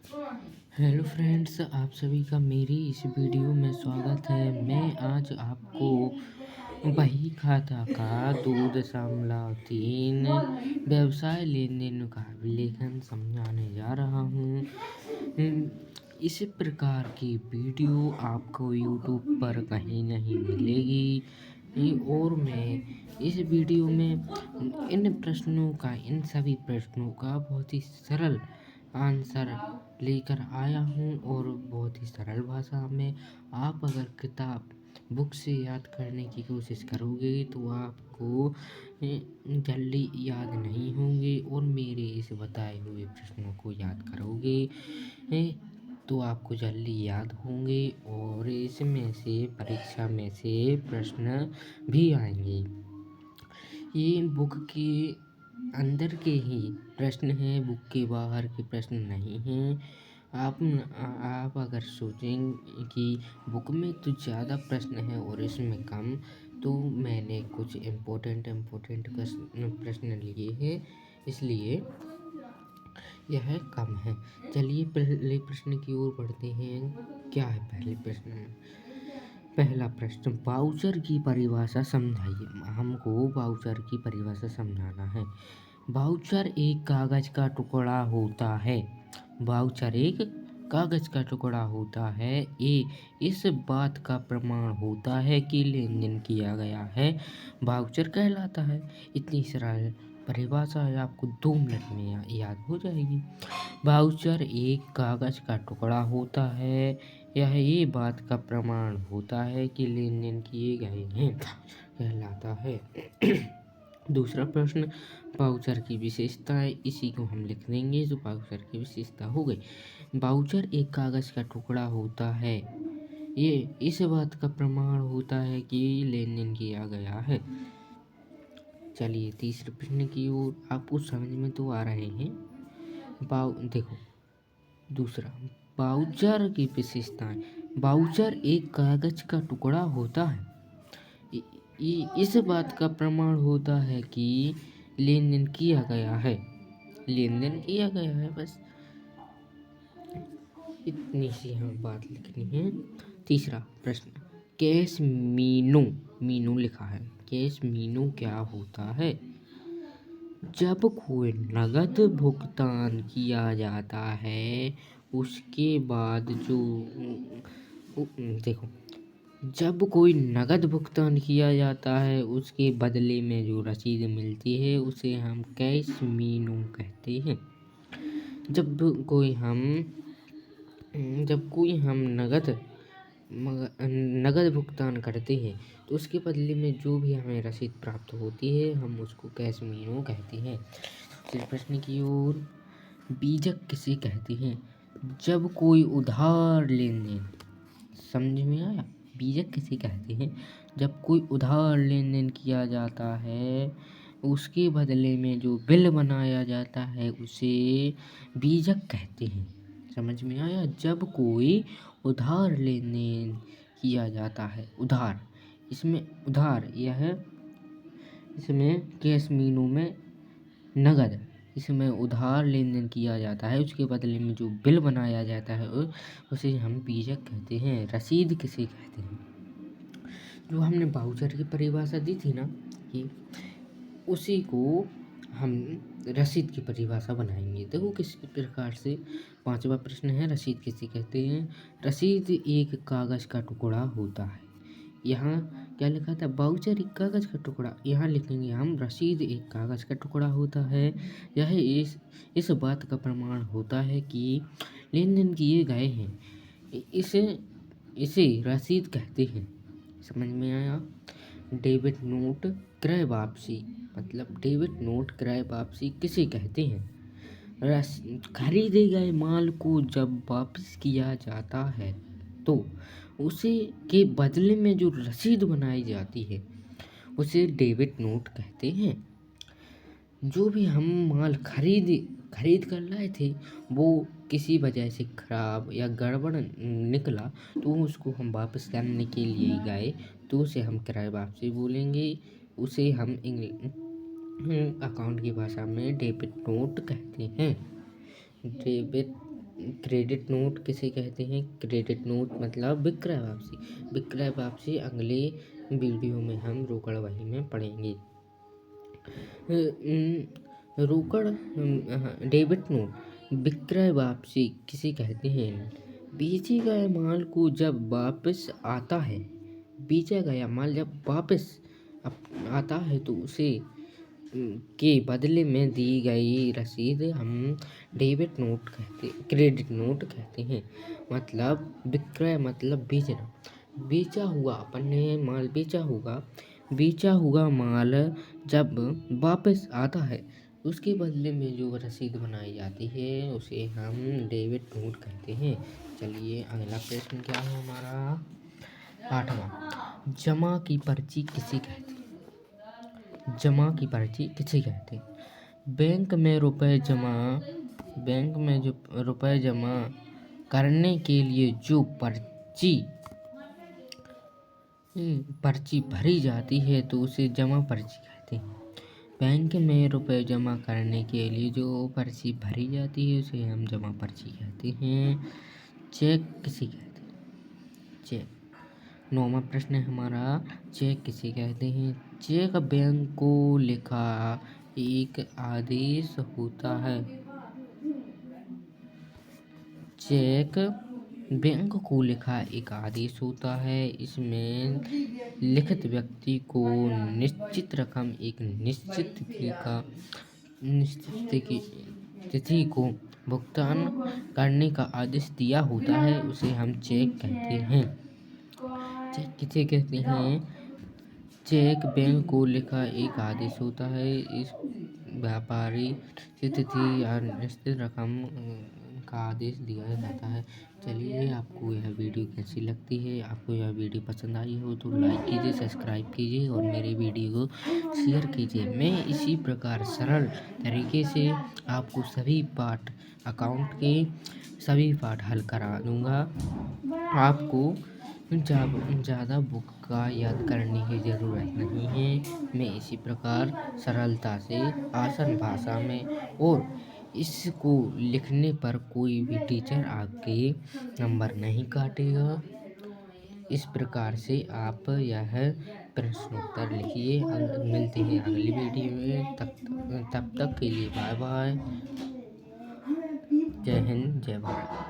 Hello friends, आप सभी का मेरी इस वीडियो में स्वागत है। मैं आज आपको बही खाता का 2.3 व्यवसाय लेन देन का विलेखन समझाने जा रहा हूँ। इस प्रकार की वीडियो आपको यूट्यूब पर कहीं नहीं मिलेगी। और मैं इस वीडियो में इन सभी प्रश्नों का बहुत ही सरल आंसर लेकर आया हूँ और बहुत ही सरल भाषा में। आप अगर किताब बुक से याद करने की कोशिश करोगे तो आपको जल्दी याद नहीं होंगे, और मेरे इस बताए हुए प्रश्नों को याद करोगे तो आपको जल्दी याद होंगे, और इसमें से परीक्षा में से प्रश्न भी आएंगे। ये बुक के अंदर के ही प्रश्न हैं, बुक के बाहर के प्रश्न नहीं हैं। आप अगर सोचें कि बुक में तो ज़्यादा प्रश्न हैं और इसमें कम, तो मैंने कुछ इम्पोर्टेंट प्रश्न लिए हैं, इसलिए यह कम है। चलिए पहले प्रश्न की ओर बढ़ते हैं। क्या है पहले प्रश्न में? पहला प्रश्न, वाउचर की परिभाषा समझाइए। हमको वाउचर की परिभाषा समझाना है। वाउचर एक कागज का टुकड़ा होता है। वाउचर एक कागज का टुकड़ा होता है। ये इस बात का प्रमाण होता है कि लेन देन किया गया है, वाउचर कहलाता है। इतनी सरल परिभाषा है, आपको 2 मिनट में याद हो जाएगी। वाउचर एक कागज का टुकड़ा होता है। यह ये बात का प्रमाण होता है कि लेन देन किए गए हैं, कहलाता है। दूसरा प्रश्न, वाउचर की विशेषताएं। इसी को हम लिख देंगे जो वाउचर की विशेषता हो गई। वाउचर एक कागज का टुकड़ा होता है। ये इस बात का प्रमाण होता है कि लेन देन किया गया है। चलिए तीसरे प्रश्न की ओर। आपको समझ में तो आ रहे हैं। देखो दूसरा, वाउचर की विशेषताएं। वाउचर एक कागज का टुकड़ा होता है। इस बात का प्रमाण होता है कि लेन देन किया गया है। लेन देन किया गया है, बस इतनी सी हमें बात लिखनी है। तीसरा प्रश्न, कैश मीनू। मीनू लिखा है, कैश मीनू क्या होता है? जब कोई नगद भुगतान किया जाता है उसके बाद जो देखो, जब कोई नगद भुगतान किया जाता है उसके बदले में जो रसीद मिलती है उसे हम कैश मीनू कहते हैं। जब कोई हम नगद भुगतान करते हैं तो उसके बदले में जो भी हमें रसीद प्राप्त होती है हम उसको कैश मीनू कहते हैं। फिर प्रश्न की ओर, बीजक किसे कहते हैं? जब कोई उधार लेन देन, समझ में आया? बीजक किसे कहते हैं? जब कोई उधार लेन देन किया जाता है उसके बदले में जो बिल बनाया जाता है उसे बीजक कहते हैं। समझ में आया? जब कोई उधार लेन देन किया जाता है, उधार, इसमें कैश मीनू में नगद, इसमें उधार लेन देन किया जाता है, उसके बदले में जो बिल बनाया जाता है उसे हम बीजक कहते हैं। रसीद किसे कहते हैं? जो हमने वाउचर की परिभाषा दी थी ना, कि उसी को हम रसीद की परिभाषा बनाएंगे। देखो किस प्रकार से। 5वां प्रश्न है, रसीद किसे कहते हैं? रसीद एक कागज का टुकड़ा होता है। यहाँ क्या लिखा था? वाउचर एक कागज का टुकड़ा, यहाँ लिखेंगे हम रसीद एक कागज का टुकड़ा होता है। यह इस बात का प्रमाण होता है कि लेन देन किए गए हैं। इसे इसे रसीद कहते हैं। समझ में आया? डेबिट नोट क्रय वापसी, मतलब डेबिट नोट क्रय वापसी किसे कहते हैं? खरीदे गए माल को जब वापस किया जाता है तो उसे के बदले में जो रसीद बनाई जाती है उसे डेबिट नोट कहते हैं। जो भी हम माल खरीद कर लाए थे वो किसी वजह से खराब या गड़बड़ निकला तो उसको हम वापस करने के लिए गए तो उसे हम क्रय वापसी बोलेंगे। उसे हम अकाउंट की भाषा में डेबिट नोट कहते हैं। डेबिट क्रेडिट नोट किसे कहते हैं? क्रेडिट नोट मतलब विक्रय वापसी। विक्रय वापसी अगले वीडियो में हम रोकड़ बही में पढ़ेंगे। रोकड़ डेबिट नोट विक्रय वापसी किसे कहते हैं? बेचे गए माल को जब वापस आता है, बेचा गया माल जब वापस आता है तो उसे के बदले में दी गई रसीद हम डेबिट नोट क्रेडिट नोट कहते हैं। मतलब विक्रय मतलब बेचना। बेचा हुआ अपन ने माल बेचा हुआ माल जब वापस आता है उसके बदले में जो रसीद बनाई जाती है उसे हम डेबिट नोट कहते हैं। चलिए अगला प्रश्न क्या है हमारा? 8वां, जमा की पर्ची किसे कहते हैं? जमा की पर्ची किसे कहते हैं? बैंक में जो रुपए जमा करने के लिए जो पर्ची भरी जाती है तो उसे जमा पर्ची कहते हैं। बैंक में रुपए जमा करने के लिए जो पर्ची भरी जाती है उसे हम जमा पर्ची कहते हैं। चेक किसे कहते हैं? चेक। 9वां प्रश्न है हमारा, चेक किसे कहते हैं? चेक बैंक को लिखा एक आदेश होता है। चेक बैंक को लिखा एक आदेश होता है। इसमें लिखित व्यक्ति को निश्चित रकम एक निश्चित तिथि को भुगतान करने का आदेश दिया होता है, उसे हम चेक कहते हैं। चेक किसे कहते हैं? चेक बैंक को लिखा एक आदेश होता है। इस व्यापारी से तिथि या निश्चित रकम का आदेश दिया जाता है। चलिए आपको यह वीडियो कैसी लगती है? आपको यह वीडियो पसंद आई हो तो लाइक कीजिए, सब्सक्राइब कीजिए और मेरे वीडियो को शेयर कीजिए। मैं इसी प्रकार सरल तरीके से आपको सभी पाठ अकाउंट के सभी पाठ हल करा दूँगा। आपको ज़्यादा बुक का याद करने की ज़रूरत नहीं है। मैं इसी प्रकार सरलता से आसान भाषा में और इसको लिखने पर कोई भी टीचर आपके नंबर नहीं काटेगा। इस प्रकार से आप यह प्रश्नोत्तर लिखिए। मिलते हैं अगली वीडियो में। तब तक के लिए बाय बाय। जय हिंद, जय भारत।